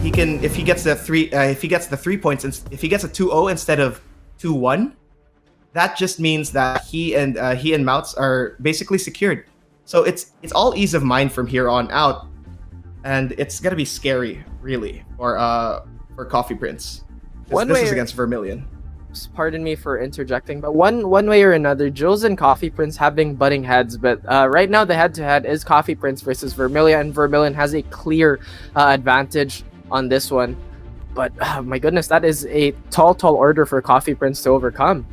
he can if he gets the 3 points, and if he gets a 2-0 instead of 2-1, that just means that he and Mouts are basically secured. So it's all ease of mind from here on out, and it's gonna be scary, really, for Coffee Prince. This is against Vermilion. Pardon me for interjecting, but one way or another, Jules and Coffee Prince have been butting heads, but right now the head-to-head is Coffee Prince versus Vermilion, and Vermilion has a clear advantage on this one. But my goodness, that is a tall order for Coffee Prince to overcome.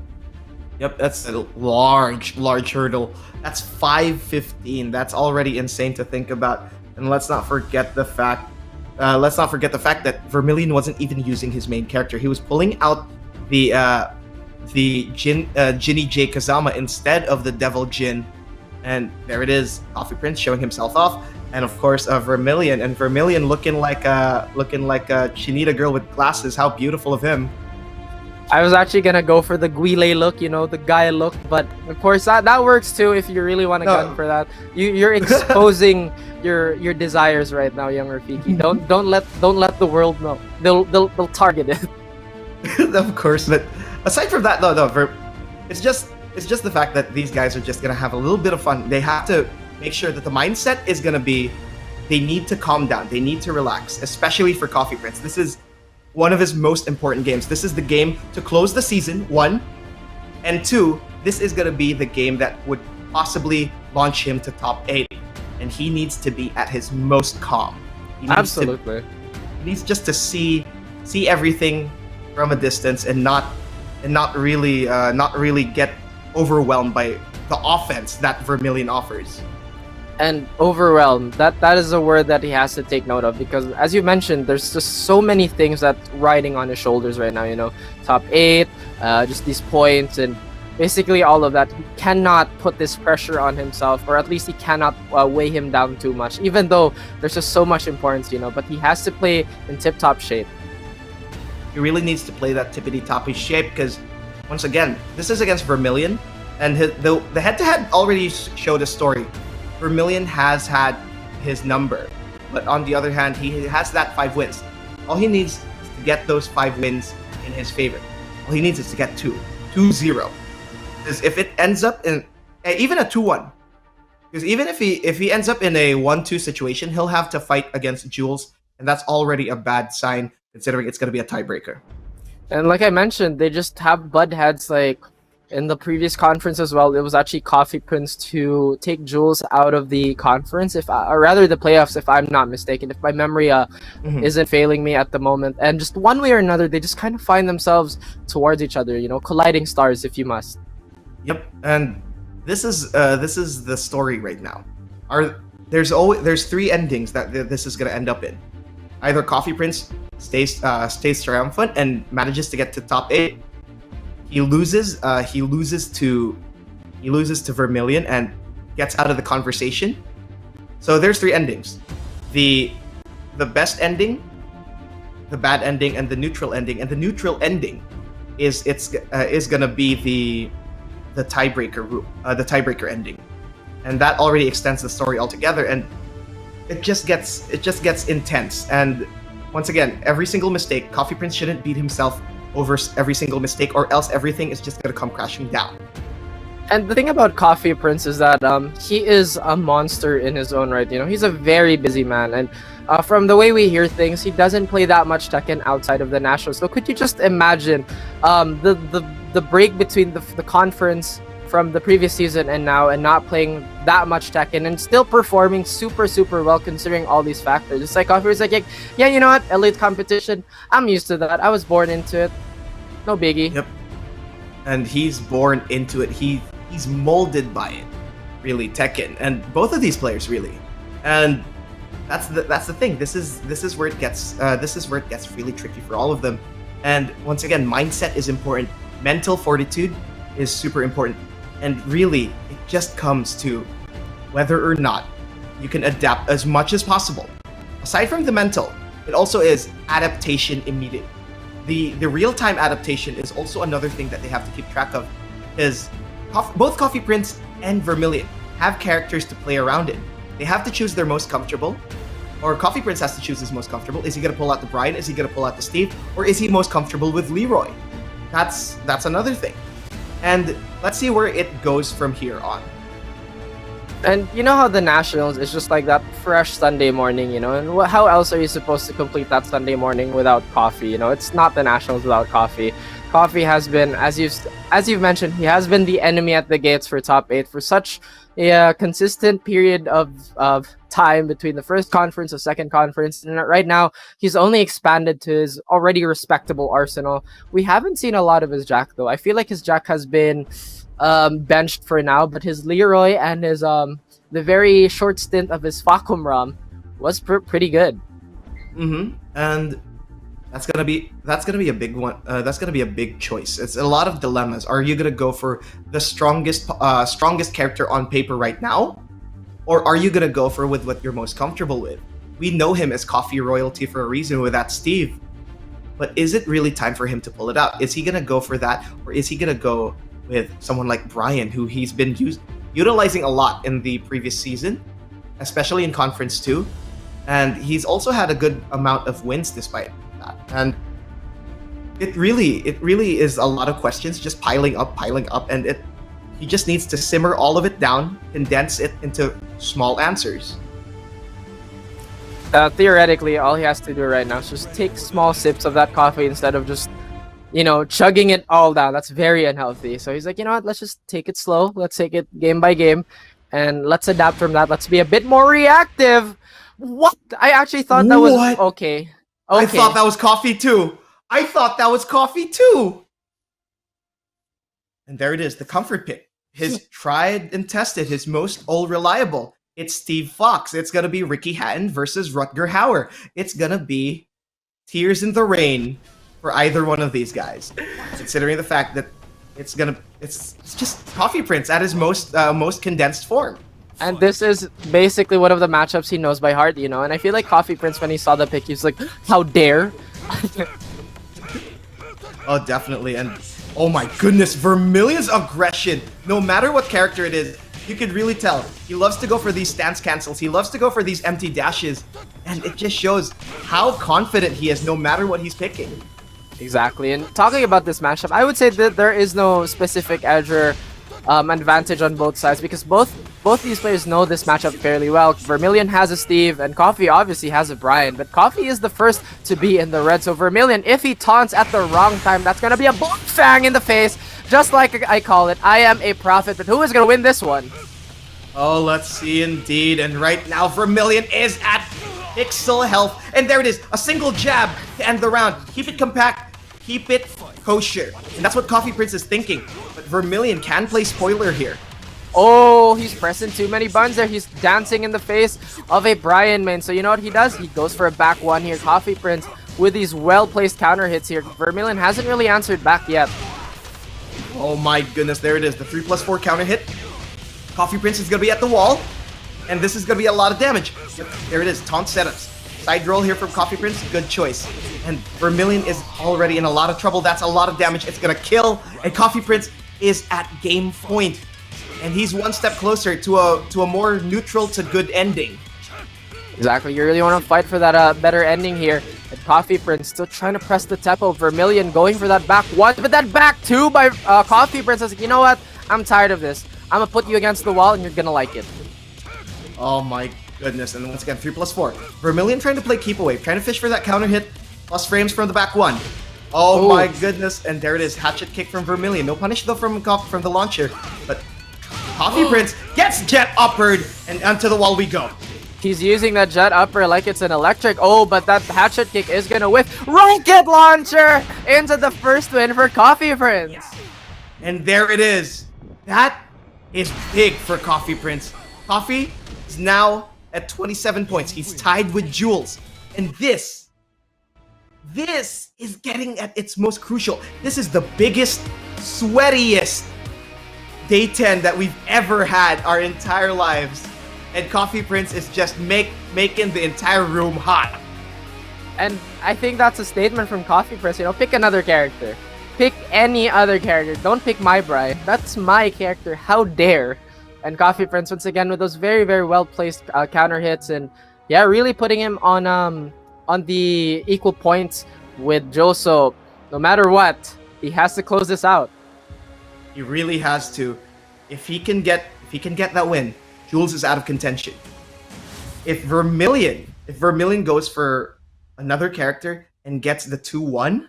Yep, that's a large hurdle. That's 515. That's already insane to think about. And let's not forget the fact that Vermilion wasn't even using his main character. He was pulling out the Jinny J Kazama instead of the Devil Jin. And there it is, Coffee Prince showing himself off. And of course, Vermilion. And Vermilion looking like a Chinita girl with glasses. How beautiful of him. I was actually gonna go for the Guile look, the guy look, but of course that works too if you really want to gun for that. You're exposing your desires right now, young Rafiki. Don't let the world know. They'll target it. Of course, but aside from that, though, it's just the fact that these guys are just gonna have a little bit of fun. They have to make sure that the mindset is gonna be, they need to calm down, they need to relax, especially for Coffee Prince. This is one of his most important games. This is the game to close the season, 1, and 2, this is gonna be the game that would possibly launch him to top 8, and he needs to be at his most calm. Absolutely. He needs just to see everything from a distance and not really get overwhelmed by the offense that Vermilion offers. And overwhelmed, that is a word that he has to take note of, because as you mentioned, there's just so many things that's riding on his shoulders right now, top 8, just these points, and basically all of that. He cannot put this pressure on himself, or at least he cannot weigh him down too much, even though there's just so much importance, but he has to play in tip-top shape. He really needs to play that tippity-toppy shape, because once again, this is against Vermilion, and the head-to-head already showed a story. Vermilion has had his number, but on the other hand, he has that 5 wins. All he needs is to get those 5 wins in his favor. All he needs is to get 2-0. Because if it ends up in even a 2-1, because even if he ends up in a 1-2 situation, he'll have to fight against Jules, and that's already a bad sign considering it's going to be a tiebreaker. And like I mentioned, they just have butt heads. Like in the previous conference as well, it was actually Coffee Prince to take Jules out of the conference, or rather the playoffs, if I'm not mistaken, if my memory isn't failing me at the moment. And just one way or another, they just kind of find themselves towards each other, colliding stars, if you must. Yep, and this is the story right now. There's 3 endings that this is going to end up in. Either Coffee Prince stays triumphant and manages to get to top 8. He loses to Vermilion and gets out of the conversation. So there's 3 endings: the best ending, the bad ending, and the neutral ending. And the neutral ending is gonna be the tiebreaker ending, and that already extends the story altogether. And it just gets intense. And once again, every single mistake, Coffee Prince shouldn't beat himself over every single mistake, or else everything is just gonna come crashing down. And the thing about Coffee Prince is that he is a monster in his own right. He's a very busy man, and from the way we hear things, he doesn't play that much Tekken outside of the nationals. So could you just imagine the break between the conference from the previous season and now, and not playing that much Tekken and still performing super well considering all these factors? It's like Coffee Prince like, yeah, you know what, elite competition, I'm used to that, I was born into it, no biggie. Yep. And he's born into it. He's molded by it, really, Tekken, and both of these players really. And that's the thing. This is where it gets really tricky for all of them. And once again, mindset is important. Mental fortitude is super important. And really, it just comes to whether or not you can adapt as much as possible. Aside from the mental, it also is adaptation immediately. The real-time adaptation is also another thing that they have to keep track of, is both Coffee Prince and Vermilion have characters to play around in. They have to choose their most comfortable, or Coffee Prince has to choose his most comfortable. Is he gonna pull out the Brian? Is he gonna pull out the Steve? Or is he most comfortable with Leroy? That's another thing. And let's see where it goes from here on. And you know how the Nationals is just like that fresh Sunday morning, you know? And how else are you supposed to complete that Sunday morning without coffee? You know, it's not the Nationals without coffee. Coffee has been, as you've mentioned, he has been the enemy at the gates for top 8 for such a consistent period of time between the first conference, the second conference, and right now he's only expanded to his already respectable arsenal. We haven't seen a lot of his Jack though. I feel like his Jack has been benched for now, but his Leroy and his the very short stint of his Fakumram was pretty good. And that's gonna be a big one. That's gonna be a big choice. It's a lot of dilemmas. Are you gonna go for the strongest character on paper right now, or are you gonna go for with what you're most comfortable with? We know him as coffee royalty for a reason with that Steve, but is it really time for him to pull it out? Is he gonna go for that, or is he gonna go with someone like Brian, who he's been utilizing a lot in the previous season, especially in Conference 2, and he's also had a good amount of wins despite that. And it really is a lot of questions just piling up, and he just needs to simmer all of it down, condense it into small answers. Theoretically, all he has to do right now is just take small sips of that coffee instead of just, you know, chugging it all down. That's very unhealthy. So he's like, you know what, let's just take it slow. Let's take it game by game, and let's adapt from that. Let's be a bit more reactive. What? I actually thought that was okay. I thought that was coffee too. And there it is, the comfort pick. His tried and tested, his most all reliable. It's Steve Fox. It's gonna be Ricky Hatton versus Rutger Hauer. It's gonna be tears in the rain for either one of these guys, considering the fact that it's just Coffee Prince at his most condensed form. And this is basically one of the matchups he knows by heart, you know. And I feel like Coffee Prince, when he saw the pick, he was like, "How dare!" Oh, definitely. And oh my goodness, Vermilion's aggression. No matter what character it is, you could really tell he loves to go for these stance cancels. He loves to go for these empty dashes, and it just shows how confident he is, no matter what he's picking. Exactly. And talking about this matchup, I would say that there is no specific edge or advantage on both sides, because both these players know this matchup fairly well. Vermilion has a Steve, and Coffee obviously has a Brian, but Coffee is the first to be in the red. So Vermilion, if he taunts at the wrong time, that's gonna be a bullet fang in the face, just like I call it. I am a prophet, but who is gonna win this one? Oh, let's see indeed. And right now, Vermilion is at pixel health, and there it is, a single jab to end the round. Keep it compact, keep it kosher, and that's what Coffee Prince is thinking. But Vermilion can play spoiler here. Oh, he's pressing too many buttons there. He's dancing in the face of a Brian main. So you know what he does? He goes for a back one here. Coffee Prince with these well-placed counter hits here. Vermilion hasn't really answered back yet. Oh my goodness, there it is, the 3+4 counter hit. Coffee Prince is going to be at the wall, and this is going to be a lot of damage. There it is, taunt setups. Side roll here from Coffee Prince, good choice. And Vermilion is already in a lot of trouble. That's a lot of damage. It's going to kill, and Coffee Prince is at game point. And he's one step closer to a more neutral to good ending. Exactly, you really want to fight for that better ending here. And Coffee Prince still trying to press the tempo. Vermilion going for that back one, but that back two by Coffee Prince is like, you know what? I'm tired of this. I'm gonna put you against the wall and you're gonna like it. Oh my goodness, and once again, 3+4. Vermilion trying to play keep away, trying to fish for that counter hit, plus frames from the back one. Oh my goodness, and there it is, hatchet kick from Vermilion. No punish though from the launcher, but Coffee Prince gets jet uppered, and onto the wall we go. He's using that jet upper like it's an electric. Oh, but that hatchet kick is gonna whiff. Rocket launcher into the first win for Coffee Prince. And there it is. That is big for Coffee Prince. Coffee is now at 27 points. He's tied with Jules. And this is getting at its most crucial. This is the biggest, sweatiest Day 10 that we've ever had our entire lives. And Coffee Prince is just making the entire room hot. And I think that's a statement from Coffee Prince. You know, pick another character. Pick any other character. Don't pick my Brian. That's my character. How dare. And Coffee Prince, once again, with those very, very well-placed counter hits and Yeah, really putting him on the equal points with Joe. So no matter what, he has to close this out. He really has to. If he can get that win, Jules is out of contention. If Vermilion goes for another character and gets the 2-1,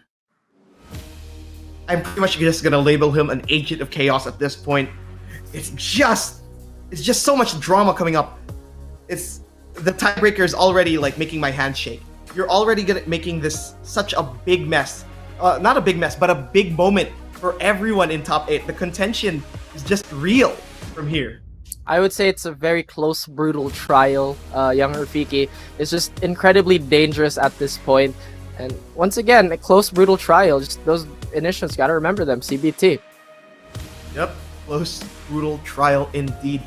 I'm pretty much just gonna label him an agent of chaos at this point. It's just so much drama coming up. It's the tiebreaker is already like making my hand shake. You're already making this such a big mess. Not a big mess, but a big moment for everyone in top 8. The contention is just real from here. I would say it's a very close, brutal trial. Young Rafiki is just incredibly dangerous at this point. And once again, a close, brutal trial. Just those initials, gotta remember them. CBT. Yep, close, brutal trial indeed.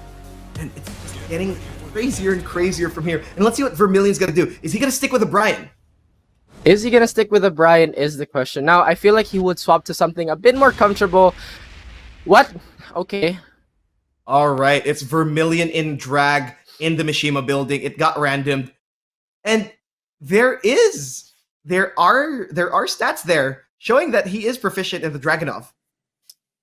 And it's just getting crazier and crazier from here. And let's see what Vermilion's gonna do. Is he gonna stick with a Brian? Is he gonna stick with a Brian is the question. Now, I feel like he would swap to something a bit more comfortable. What? Okay. Alright, it's Vermilion in drag in the Mishima building. It got randomed. And there are stats there showing that he is proficient in the Dragunov.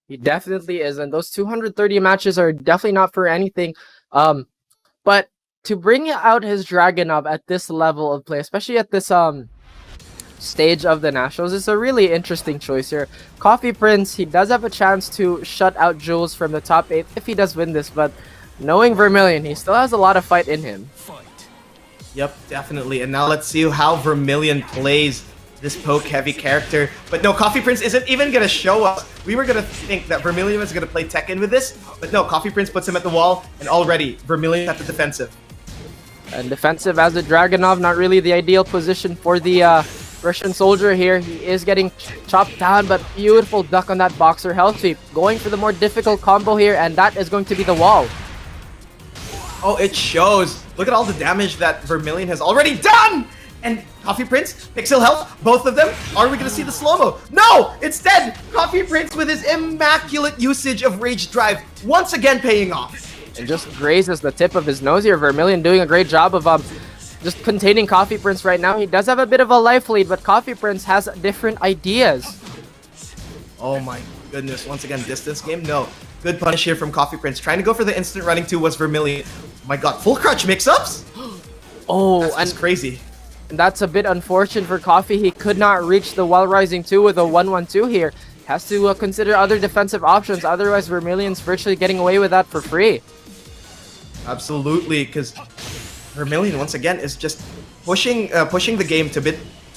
He definitely is, and those 230 matches are definitely not for anything. But to bring out his Dragunov at this level of play, especially at this stage of the Nationals, is a really interesting choice here. Coffee Prince, he does have a chance to shut out Jules from the top 8 if he does win this, but knowing Vermilion, he still has a lot of fight in him. Yep, definitely. And now let's see how Vermilion plays this poke-heavy character. But no, Coffee Prince isn't even going to show us. We were going to think that Vermilion was going to play Tekken with this, but no, Coffee Prince puts him at the wall, and already Vermilion at the defensive. And defensive as a Dragunov, not really the ideal position for the Russian soldier here. He is getting chopped down, but beautiful duck on that boxer. Healthy, going for the more difficult combo here, and that is going to be the wall. Oh, it shows. Look at all the damage that Vermilion has already done! And Coffee Prince, Pixel Health, both of them. Are we going to see the slow-mo? No! Instead, Coffee Prince with his immaculate usage of Rage Drive, once again paying off. And just grazes the tip of his nose here. Vermilion doing a great job of just containing Coffee Prince right now. He does have a bit of a life lead, but Coffee Prince has different ideas. Oh my goodness, once again, distance game? No. Good punish here from Coffee Prince. Trying to go for the instant running 2 was Vermilion. Oh my god, full crouch mix-ups? Oh, that's crazy. And that's a bit unfortunate for Coffee. He could not reach the While Rising 2 with a 1-1-2 here. Has to consider other defensive options, otherwise Vermilion's virtually getting away with that for free. Absolutely, because Vermilion once again is just pushing the game to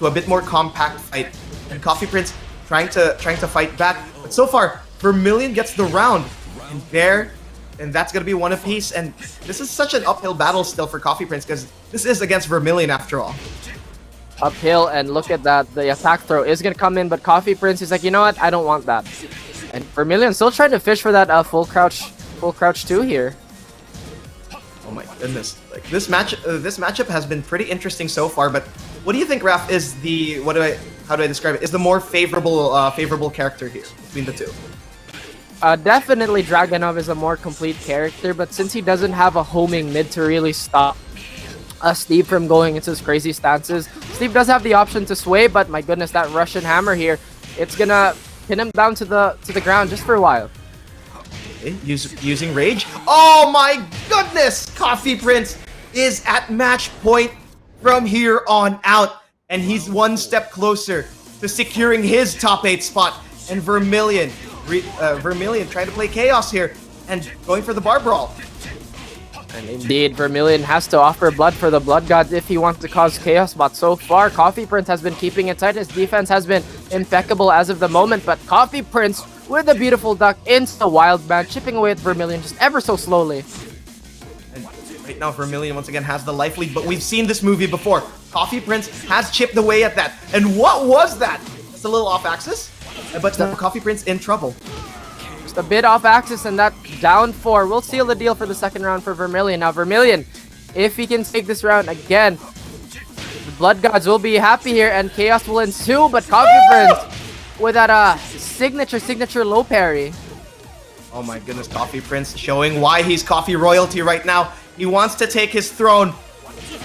a bit more compact fight, and Coffee Prince trying to fight back. But so far, Vermilion gets the round, and that's gonna be one apiece. And this is such an uphill battle still for Coffee Prince because this is against Vermilion after all. Uphill, and look at that. The attack throw is gonna come in, but Coffee Prince is like, you know what? I don't want that. And Vermilion still trying to fish for that full crouch 2 here. Oh my goodness! Like this matchup has been pretty interesting so far. But what do you think, Raph? Is the how do I describe it? Is the more favorable character here between the two? Definitely Dragunov is a more complete character, but since he doesn't have a homing mid to really stop Steve from going into his crazy stances, Steve does have the option to sway, but my goodness, that Russian hammer here, it's gonna pin him down to the ground just for a while. Okay, using rage. Oh my goodness! Coffee Prince is at match point from here on out, and he's one step closer to securing his top 8 spot. And Vermilion trying to play chaos here and going for the bar brawl. And indeed, Vermilion has to offer blood for the Blood Gods if he wants to cause chaos, but so far, Coffee Prince has been keeping it tight. His defense has been impeccable as of the moment, but Coffee Prince with a beautiful duck into the Wild Man, chipping away at Vermilion just ever so slowly. And right now, Vermilion once again has the life lead, but we've seen this movie before. Coffee Prince has chipped away at that. And what was that? It's a little off axis, but now Coffee Prince in trouble. A bit off axis, and that down 4 will seal the deal for the second round for Vermilion. Now Vermilion, if he can take this round again, the Blood Gods will be happy here and chaos will ensue, but Coffee Prince with that signature low parry. Oh my goodness, Coffee Prince showing why he's Coffee royalty right now. He wants to take his throne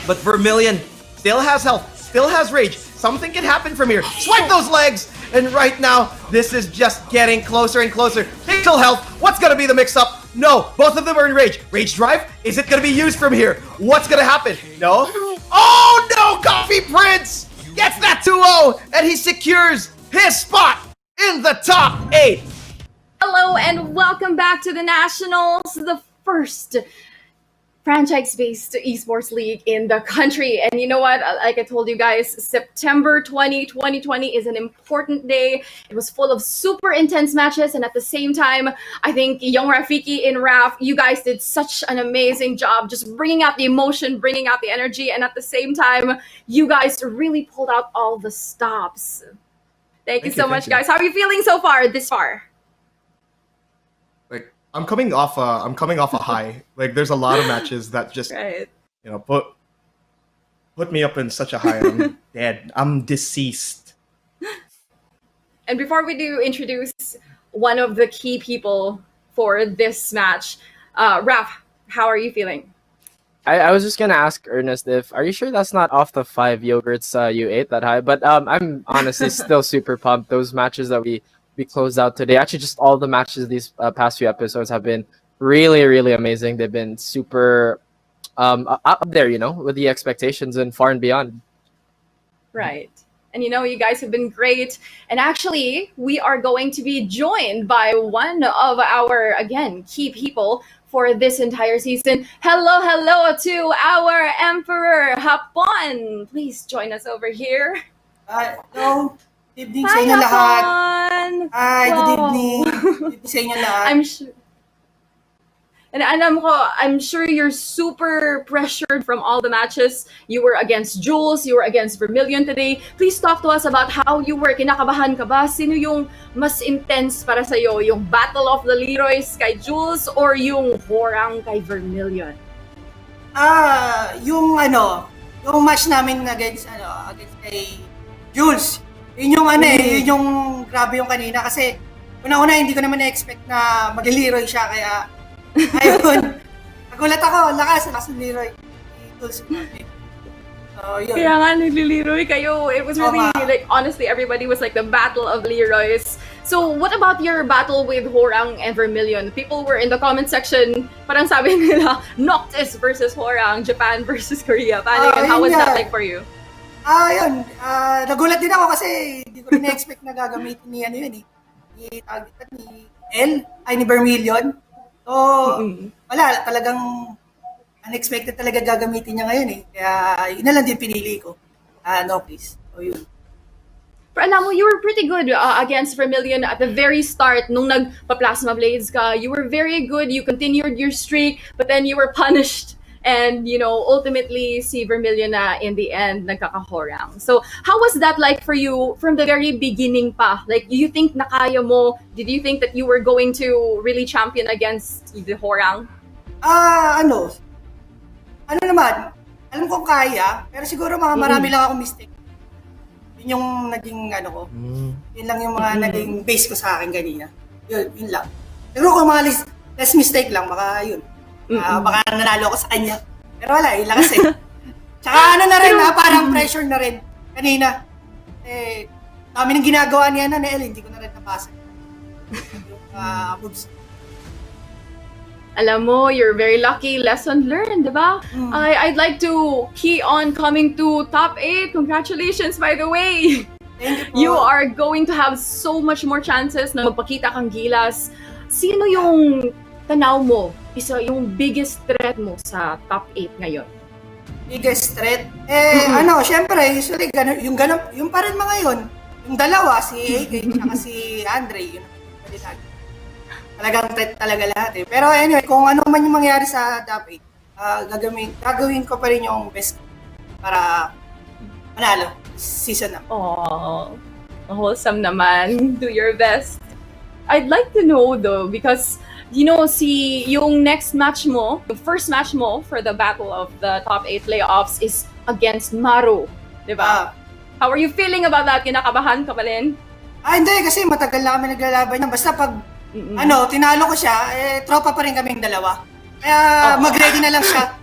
But Vermilion still has health, still has rage. Something can happen from here. Swipe those legs! And right now, this is just getting closer and closer. Pixel health, what's gonna be the mix-up? No, both of them are in rage. Rage drive? Is it gonna be used from here? What's gonna happen? No? Oh no! Coffee Prinz gets that 2-0, and he secures his spot in the top 8. Hello and welcome back to the Nationals, the first franchise-based esports league in the country. And you know what? Like I told you guys, September 2020 is an important day. It was full of super intense matches, and at the same time, I think Young Rafiki and Raf, you guys did such an amazing job just bringing out the emotion, bringing out the energy, and at the same time, you guys really pulled out all the stops. Thank you so much, guys. How are you feeling so far, this far? Like, I'm coming off a high. Like, there's a lot of matches that just Right. put me up in such a high. I'm dead. I'm deceased. And before we do introduce one of the key people for this match, Raf, how are you feeling? I was just gonna ask Ernest are you sure that's not off the 5 yogurts you ate that high? But I'm honestly still super pumped. Those matches that we closed out today, actually just all the matches these past few episodes have been really, really amazing. They've been super up there, with the expectations and far and beyond. Right. And you guys have been great. And actually, we are going to be joined by one of our, again, key people for this entire season. Hello to our Emperor Hapon. Please join us over here. Hello. Good evening Hi, sa inyo lahat. Hapon. Hi, good Wow. evening. Good evening sa inyo lahat. I'm sure. And I'm sure you're super pressured from all the matches. You were against Jules, you were against Vermilion today. Please talk to us about how you were. Kinakabahan ka ba? Sino yung mas intense para sa'yo? Yung Battle of the Leroys kay Jules or yung Horang kay Vermilion? Yung match namin against kay Jules. Yun yung grabe yung kanina kasi una-una hindi ko naman na-expect na mag-Leroy siya kaya ayun. Nagulat ako, lakas ng Leroy. Jules. So, yun. Kaya nga nagliliroy kayo. It was really, honestly, everybody was like the battle of Leroys. So, what about your battle with Horang and Vermilion? People were in the comment section, parang sabi nila, Noctis versus Horang, Japan versus Korea. And how was that like for you? Yun. Nagulat din ako kasi hindi ko rin na-expect na gagamitin ni ni Vermilion. So, wala, talagang unexpected talaga gagamitin niya ngayon eh. Kaya, yun na lang din pinili ko. No, please. So, yun. Pero alam mo, you were pretty good against Vermilion at the very start. Nung nagpa-plasma blades ka, you were very good. You continued your streak, but then you were punished. And, ultimately, si Vermilion na in the end, nagkakahorang. So, how was that like for you from the very beginning pa? Like, you think na kaya mo? Did you think that you were going to really champion against the Horang? Ano naman, alam kong kaya, pero siguro marami lang akong mistake. Yun yung naging ko. Yun lang yung mga naging base ko sa akin kanina. Yun lang. Siguro kung mga less mistake lang, baka yun. Baka nanalo ako sa kanya. Pero wala, yun lang kasi. Tsaka na rin, parang pressure na rin. Kanina, dami ng ginagawa niya na El, hindi ko na rin napasa. Yung moves. Alam mo, you're very lucky. Lesson learned, di ba? I'd like to key on coming to top 8. Congratulations, by the way. Thank you po. You are going to have so much more chances na magpakita kang gilas. Sino yung tanaw mo? Yung biggest threat mo sa top 8 ngayon? Biggest threat? Syempre, usually, yung pa rin mga yun. Yung dalawa, si AK, at si Andre, yun. Talagang threat talaga lahat eh. Pero anyway, kung ano man yung mangyari sa top 8, gagawin ko pa rin yung best para manalo season na. Oh, wholesome naman. Do your best. I'd like to know though, because yung next match mo, the first match mo for the battle of the top 8 playoffs is against Maru, di ba? How are you feeling about that? Kinakabahan ka pa rin? Hindi, kasi matagal na kami naglalaban yan. Basta pag, tinalo ko siya, tropa pa rin kaming dalawa. Kaya mag-ready na lang siya.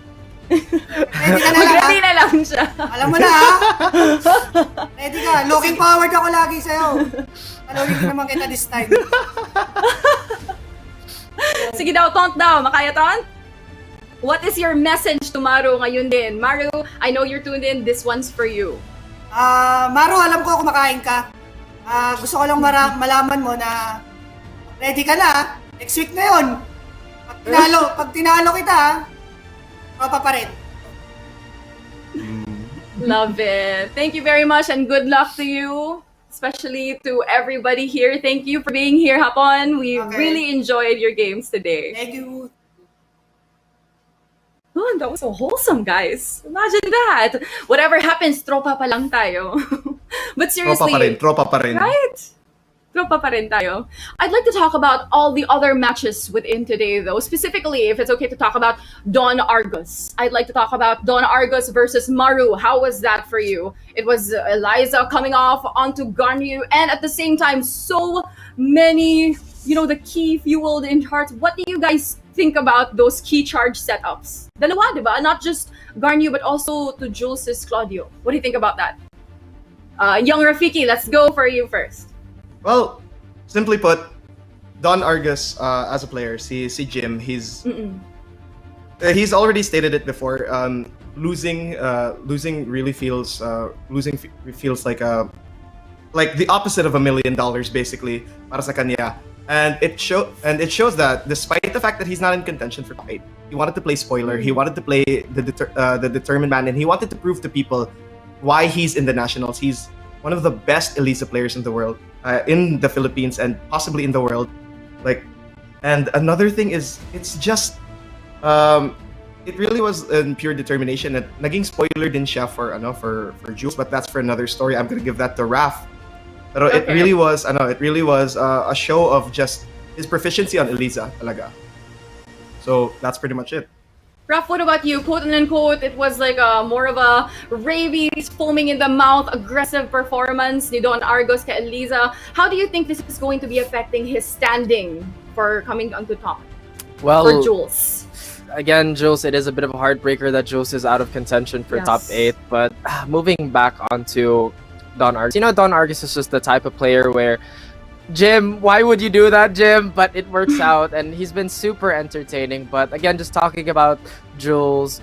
Ready ka na lang. Mag-ready na lang. lang siya. Alam mo na ha? Ready ka? Looking forward ako lagi sa'yo. Panurin din naman kita this time. Sige daw, Tont daw. Makaya, Tont? What is your message to Maru ngayon din? Maru, I know you're tuned in. This one's for you. Maru, alam ko kumakain ka. Gusto ko lang malaman mo na ready ka na. Next week na yun. Pag tinalo kita, tropa pa rin. Love it. Thank you very much and good luck to you. Especially to everybody here. Thank you for being here, Hapon. We really enjoyed your games today. Thank you. Oh, that was so wholesome, guys. Imagine that. Whatever happens, tropa pa lang tayo. But seriously, Tropa pa rin. right? Tropa pa rin tayo. I'd like to talk about all the other matches within today, though. Specifically, if it's okay to talk about Don Argus. I'd like to talk about Don Argus versus Maru. How was that for you? It was Eliza coming off onto Ganyu, and at the same time, so many, the key fueled in hearts. What do you guys think about those key charge setups? Dalawa, diba? Not just Ganyu, but also to Jules' Claudio. What do you think about that? Young Rafiki, let's go for you first. Well, simply put, Don Argus as a player, si Jim, he's already stated it before. Losing really feels like the opposite of $1 million basically para sa kanya. And it shows that despite the fact that he's not in contention for top 8, he wanted to play spoiler. He wanted to play the determined man, and he wanted to prove to people why he's in the nationals. He's one of the best Elisa players in the world, in the Philippines and possibly in the world. And another thing is, it's just, it really was in pure determination. And naging spoiler din siya for Jules, but that's for another story. I'm gonna give that to Raph. Pero it really was a show of just his proficiency on Elisa talaga. So that's pretty much it. Raph, what about you? Quote and unquote, it was like more of a rabies, foaming in the mouth, aggressive performance ni Don Argus kay Elisa. How do you think this is going to be affecting his standing for coming onto top? Well, for Jules. Again, Jules, it is a bit of a heartbreaker that Jules is out of contention for top 8. But moving back onto Don Argus. Don Argus is just the type of player where, Jim, why would you do that, Jim? But it works out, and he's been super entertaining. But again, just talking about Jules,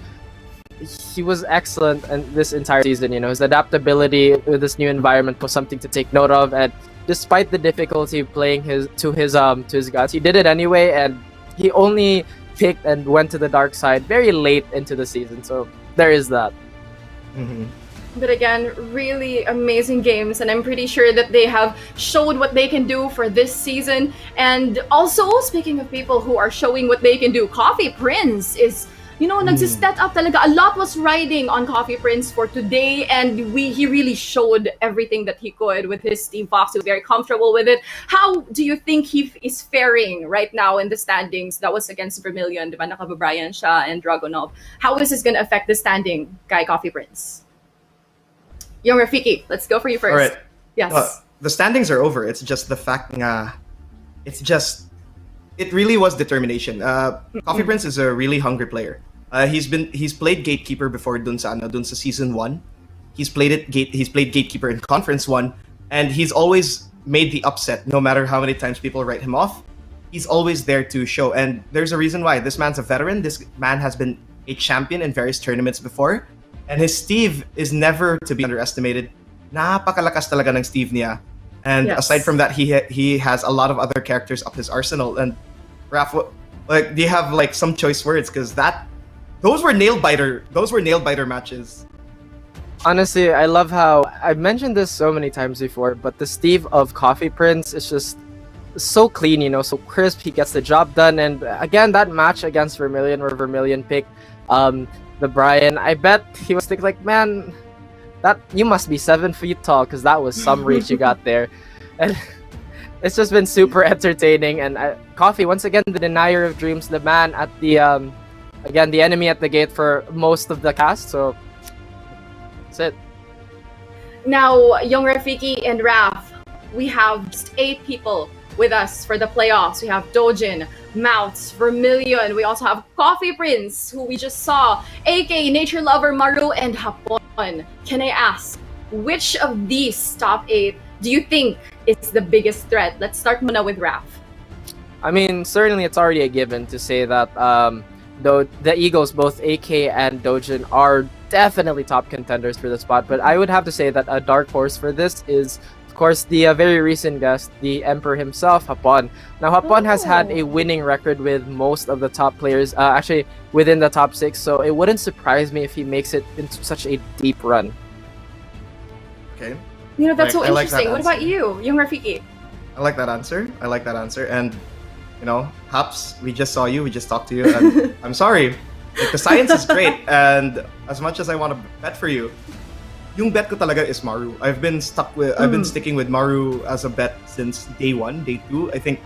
he was excellent in this entire season. His adaptability with this new environment was something to take note of. And despite the difficulty playing to his guts, he did it anyway. And he only picked and went to the dark side very late into the season. So there is that. Mm-hmm. But again, really amazing games, and I'm pretty sure that they have showed what they can do for this season. And also, speaking of people who are showing what they can do, Coffee Prinz is, nagsistep up talaga. A lot was riding on Coffee Prinz for today, and he really showed everything that he could with his Team Fox. He was very comfortable with it. How do you think he is faring right now in the standings? That was against Vermilion, diba? Nakababrayan siya and Dragonov. How is this going to affect the standing, kay Coffee Prinz? Young Rafiki, let's go for you first. All right. Yes. The standings are over. It's just the fact it really was determination. Coffee Prinz is a really hungry player. He's played Gatekeeper before dun sa season 1. He's played Gatekeeper in Conference 1, and he's always made the upset no matter how many times people write him off. He's always there to show, and there's a reason why. This man's a veteran. This man has been a champion in various tournaments before. And his Steve is never to be underestimated. Napakalakas talaga ng Steve niya. And aside from that, he has a lot of other characters up his arsenal. And Raph, do you have some choice words? Because those were nail biter matches. Honestly, I love how I've mentioned this so many times before, but the Steve of Coffee Prinz is just so clean, so crisp. He gets the job done. And again, that match against Vermilion, where Vermilion picked the Brian, I bet he was thinking man, that you must be 7 feet tall, because that was some reach you got there. And it's just been super entertaining. And Coffee, once again, the denier of dreams, the man at the the enemy at the gate for most of the cast. So that's it. Now, Young Rafiki and Raph, we have just 8 people with us for the playoffs. We have Dojin, Mouts, Vermilion. We also have Coffee Prinz, who we just saw, AK, Nature Lover, Maru, and Hapon. Can I ask, which of these top 8 do you think is the biggest threat? Let's start muna with Raph. I mean, certainly it's already a given to say that though the Eagles, both AK and Dojin, are definitely top contenders for the spot. But I would have to say that a dark horse for this is, of course, the very recent guest, the Emperor himself, Hapon. Now, Hapon has had a winning record with most of the top players, actually within the top 6. So it wouldn't surprise me if he makes it into such a deep run. Okay. You know, that's so I like that interesting. What about answer. you, Young Rafiki? I like that answer. And, you know, Haps, we just saw you. We just talked to you. And I'm sorry. Like, the science is great. And as much as I want to bet for you, yung bet ko talaga is Maru. I've been sticking with Maru as a bet since day 1, day 2. I think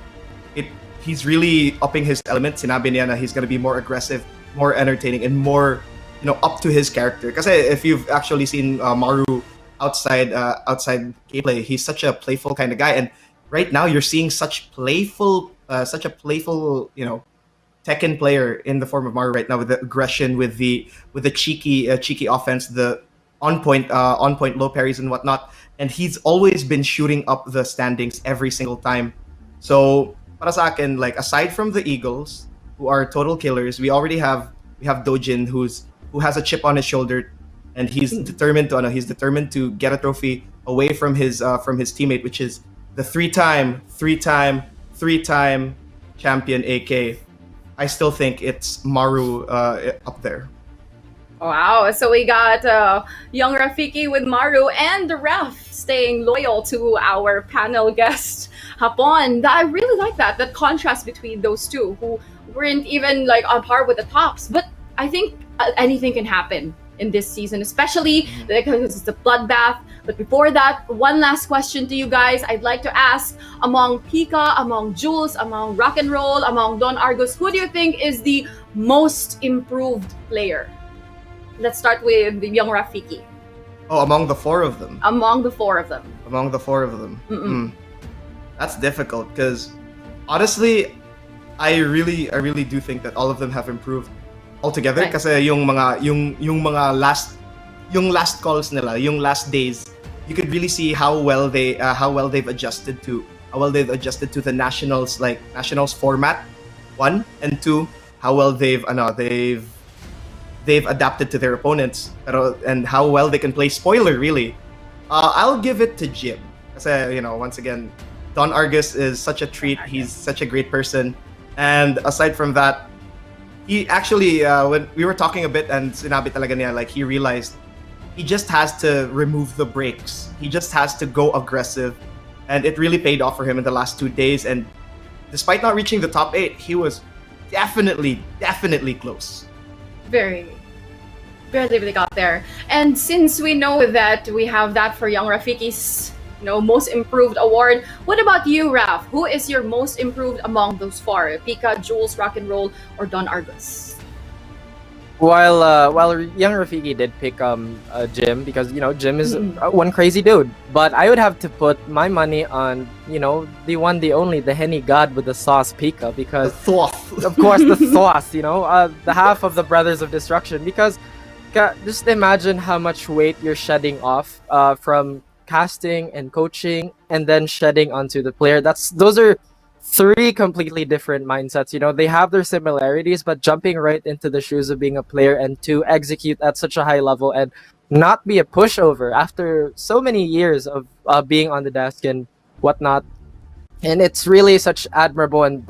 he's really upping his element. Sinabi niya na he's gonna be more aggressive, more entertaining, and more, you know, up to his character. Kasi if you've actually seen Maru outside gameplay, he's such a playful kind of guy. And right now you're seeing such a playful, you know, Tekken player in the form of Maru right now, with the aggression, with the cheeky offense, the on point low parries and whatnot. And he's always been shooting up the standings every single time. So para sa akin, like, aside from the Eagles, who are total killers, we have Dojin, who has a chip on his shoulder, and he's determined to get a trophy away from his teammate, which is the three-time champion AK. I still think it's Maru up there. Wow, so we got Young Rafiki with Maru and the ref staying loyal to our panel guest, Hapon. I really like that contrast between those two, who weren't even like on par with the tops. But I think anything can happen in this season, especially because it's a bloodbath. But before that, one last question to you guys. I'd like to ask, among Pika, among Jules, among Rock and Roll, among Don Argos, who do you think is the most improved player? Let's start with Young Rafiki. Oh, among the 4 of them. Among the 4 of them. That's difficult because honestly, I really do think that all of them have improved altogether. Right. Kasi yung mga last calls nila, yung last days, you could really see how well they've adjusted to the nationals format, 1, and 2, how well they've adapted to their opponents, and how well they can play spoiler, really. I'll give it to Jim. Kasi, you know, once again, Don Argus is such a treat. He's such a great person. And aside from that, he actually, when we were talking a bit, and sinabi talaga niya, like, he realized he just has to remove the brakes. He just has to go aggressive. And it really paid off for him in the last 2 days. And despite not reaching the top 8, he was definitely close. Very barely really got there. And since we know that we have that for Young Rafiki's, you know, most improved award, what about you, Raf? Who is your most improved among those 4? Pika, Jules, Rock and Roll, or Don Argus? While Young Rafiki did pick Jim, because, you know, Jim is one crazy dude, but I would have to put my money on, you know, the one, the only, the Henny God with the sauce, Pika, because The sauce. of course the sauce, you know, the half of the Brothers of Destruction, because just imagine how much weight you're shedding off from casting and coaching, and then shedding onto the player. Those are 3 completely different mindsets. You know, they have their similarities, but jumping right into the shoes of being a player and to execute at such a high level and not be a pushover after so many years of being on the desk and whatnot. And it's really such admirable, and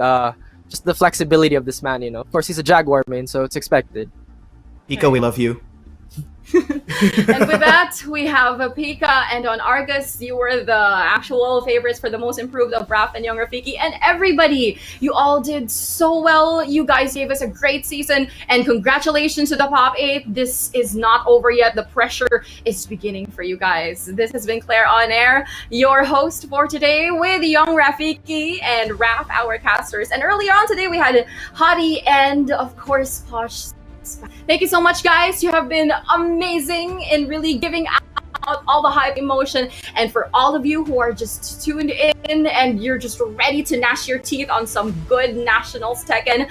just the flexibility of this man, you know. Of course, he's a Jaguar main, so it's expected. Pika, we love you. And with that, we have Pika and on Argus. You were the actual favorites for the most improved of Raf and Young Rafiki. And everybody, you all did so well. You guys gave us a great season. And congratulations to the top 8. This is not over yet. The pressure is beginning for you guys. This has been Claire on Air, your host for today, with Young Rafiki and Raf, our casters. And earlier on today, we had Hadi and, of course, Posh. Thank you so much, guys. You have been amazing in really giving all the hype, emotion, and for all of you who are just tuned in and you're just ready to gnash your teeth on some good Nationals Tekken,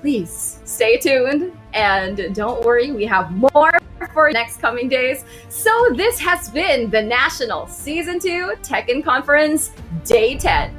please stay tuned and don't worry, we have more for next coming days. So this has been the National Season 2 Tekken Conference Day 10.